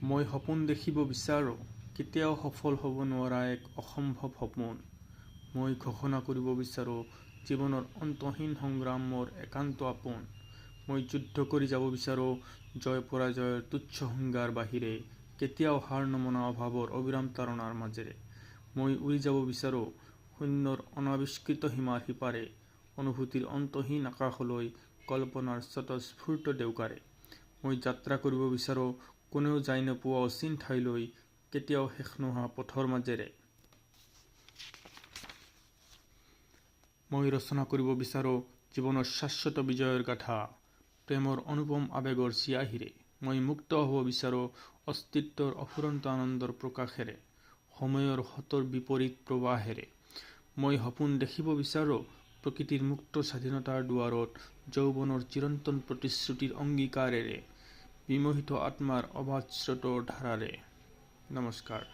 মই সপোন দেখিব বিচাৰোঁ, কেতিয়াও সফল হ'ব নোৱাৰা এক অসম্ভৱ সপোন। মই ঘোষণা কৰিব বিচাৰোঁ, জীৱনৰ অন্তহীন সংগ্ৰাম মোৰ একান্ত আপোন। মই যুদ্ধ কৰি যাব বিচাৰোঁ, জয় পৰাজয়ৰ তুচ্ছ সংজ্ঞাৰ বাহিৰে, কেতিয়াও হাৰ নমনা অভাৱৰ অবিৰাম তাৰণাৰ মাজেৰে। মই উৰি যাব বিচাৰোঁ, শূন্যৰ অনাৱিষ্কৃত সীমাৰ সিপাৰে, অনুভূতিৰ অন্তহীন আকাশলৈ, কল্পনাৰ স্বতঃস্ফূৰ্ত দেউকাৰে। মই যাত্ৰা কৰিব বিচাৰোঁ, কোনেও যাই নোপোৱা অচিন ঠাইলৈ, কেতিয়াও শেষ নোহোৱা পথৰ মাজেৰে। মই ৰচনা কৰিব বিচাৰোঁ, জীৱনৰ শাশ্বত বিজয়ৰ গাথা, প্ৰেমৰ অনুপম আৱেগৰ চিয়াহীৰে। মই মুক্ত হ'ব বিচাৰোঁ, অস্তিত্বৰ অফুৰন্ত আনন্দৰ প্ৰকাশেৰে, সময়ৰ হতৰ বিপৰীত প্ৰৱাহেৰে। মই সপোন দেখিব বিচাৰোঁ, প্ৰকৃতিৰ মুক্ত স্বাধীনতাৰ দুৱাৰত, যৌৱনৰ চিৰন্তন প্ৰতিশ্ৰুতিৰ অংগীকাৰেৰে, বিমোহিত আত্মাৰ অবাধ স্ৰোতৰ ধাৰাৰে। নমস্কাৰ।